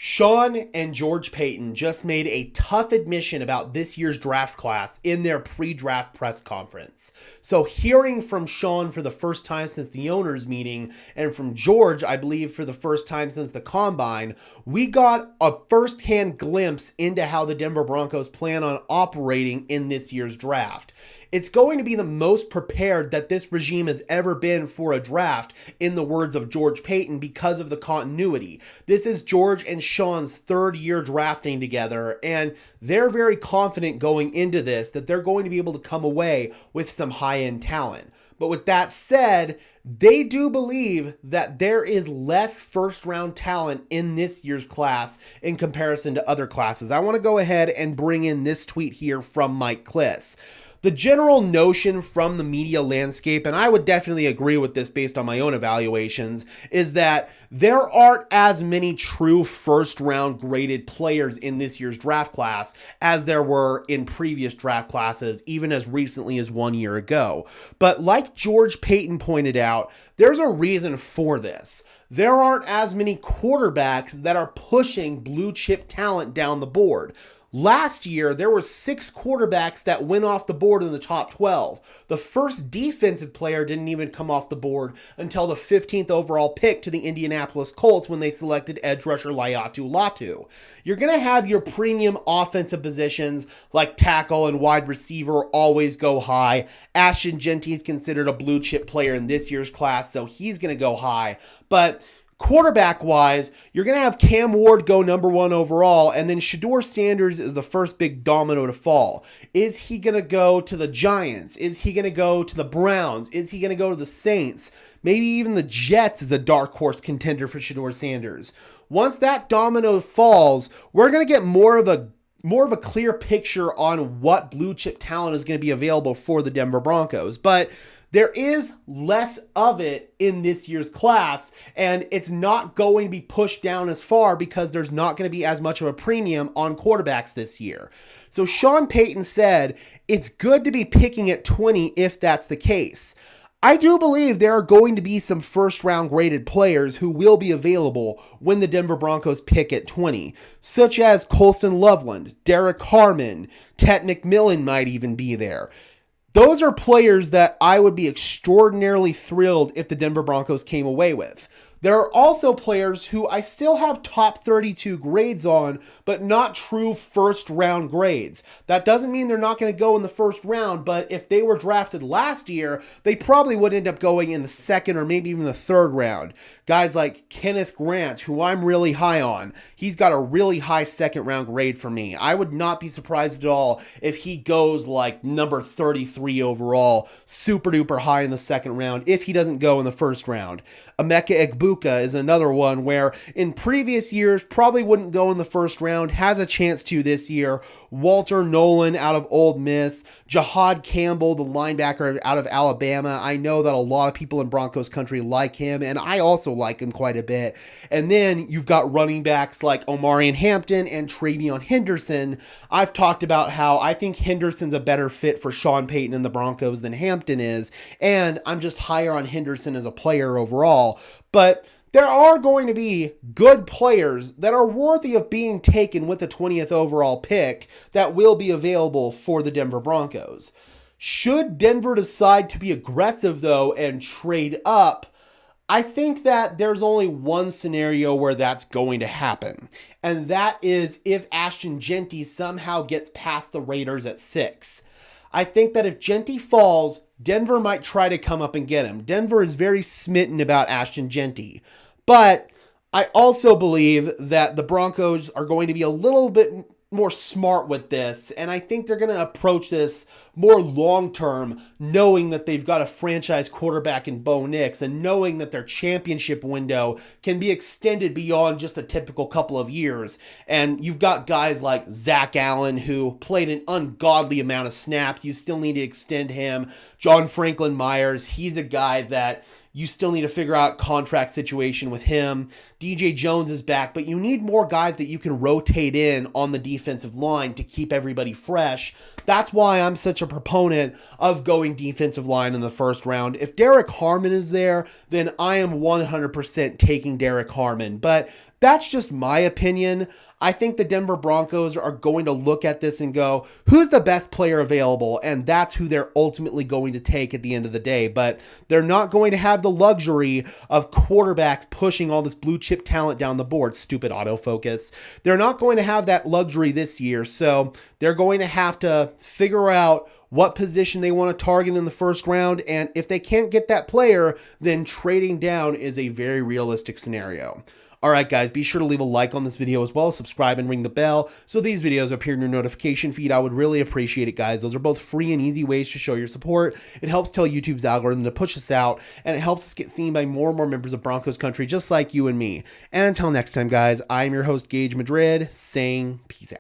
Sean and George Paton just made a tough admission about this year's draft class in their pre-draft press conference. So hearing from Sean for the first time since the owners meeting and from George, I believe for the first time since the combine, we got a first-hand glimpse into how the Denver Broncos plan on operating in this year's draft. It's going to be the most prepared that this regime has ever been for a draft, in the words of George Paton, because of the continuity. This is George and Sean's third year drafting together, and they're very confident going into this that they're going to be able to come away with some high-end talent. But with that said, they do believe that there is less first-round talent in this year's class in comparison to other classes. I want to go ahead and bring in this tweet here from Mike Kliss. The general notion from the media landscape, and I would definitely agree with this based on my own evaluations, is that there aren't as many true first-round graded players in this year's draft class as there were in previous draft classes, even as recently as 1 year ago. But like George Paton pointed out, there's a reason for this. There aren't as many quarterbacks that are pushing blue-chip talent down the board. Last year, there were 6 quarterbacks that went off the board in the top 12. The first defensive player didn't even come off the board until the 15th overall pick to the Indianapolis Colts when they selected edge rusher Laiatu Latu. You're going to have your premium offensive positions like tackle and wide receiver always go high. Ashton Jeanty is considered a blue chip player in this year's class, so he's going to go high. But quarterback-wise, you're going to have Cam Ward go number 1 overall, and then Shedeur Sanders is the first big domino to fall. Is he going to go to the Giants? Is he going to go to the Browns? Is he going to go to the Saints? Maybe even the Jets is a dark horse contender for Shedeur Sanders. Once that domino falls, we're going to get more of a clear picture on what blue chip talent is going to be available for the Denver Broncos. But there is less of it in this year's class, and it's not going to be pushed down as far because there's not going to be as much of a premium on quarterbacks this year. So Sean Paton said, it's good to be picking at 20 if that's the case. I do believe there are going to be some first-round graded players who will be available when the Denver Broncos pick at 20, such as Colston Loveland, Derek Harmon, Ted McMillan might even be there. Those are players that I would be extraordinarily thrilled if the Denver Broncos came away with. There are also players who I still have top 32 grades on, but not true first round grades. That doesn't mean they're not going to go in the first round, but if they were drafted last year, they probably would end up going in the second or maybe even the third round. Guys like Kenneth Grant, who I'm really high on, he's got a really high second round grade for me. I would not be surprised at all if he goes like number 33 overall, super duper high in the second round, if he doesn't go in the first round. Emeka Egbuka is another one where in previous years probably wouldn't go in the first round, has a chance to this year. Walter Nolan out of Ole Miss, Jahad Campbell, the linebacker out of Alabama. I know that a lot of people in Broncos country like him, and I also like him quite a bit. And then you've got running backs like Omarion Hampton and Travion Henderson. I've talked about how I think Henderson's a better fit for Sean Payton and the Broncos than Hampton is, and I'm just higher on Henderson as a player overall. But there are going to be good players that are worthy of being taken with the 20th overall pick that will be available for the Denver Broncos. Should Denver decide to be aggressive, though, and trade up, I think that there's only one scenario where that's going to happen, and that is if Ashton Jeanty somehow gets past the Raiders at 6. I think that if Jeanty falls, Denver might try to come up and get him. Denver is very smitten about Ashton Jeanty. But I also believe that the Broncos are going to be a little bit more smart with this, and I think they're going to approach this more long-term, knowing that they've got a franchise quarterback in Bo Nix and knowing that their championship window can be extended beyond just a typical couple of years. And you've got guys like Zach Allen, who played an ungodly amount of snaps. You still need to extend him. John Franklin Myers, he's a guy that you still need to figure out contract situation with him. DJ Jones is back, but you need more guys that you can rotate in on the defensive line to keep everybody fresh. That's why I'm such a proponent of going defensive line in the first round. If Derek Harmon is there, then I am 100% taking Derek Harmon. But That's just my opinion. I think the Denver Broncos are going to look at this and go, who's the best player available? And that's who they're ultimately going to take at the end of the day. But they're not going to have the luxury of quarterbacks pushing all this blue chip talent down the board. Stupid autofocus. They're not going to have that luxury this year. So they're going to have to figure out what position they want to target in the first round. And if they can't get that player, then trading down is a very realistic scenario. All right, guys, be sure to leave a like on this video as well. Subscribe and ring the bell so these videos appear in your notification feed. I would really appreciate it, guys. Those are both free and easy ways to show your support. It helps tell YouTube's algorithm to push us out, and it helps us get seen by more and more members of Broncos country just like you and me. And until next time, guys, I'm your host, Gage Madrid, saying peace out.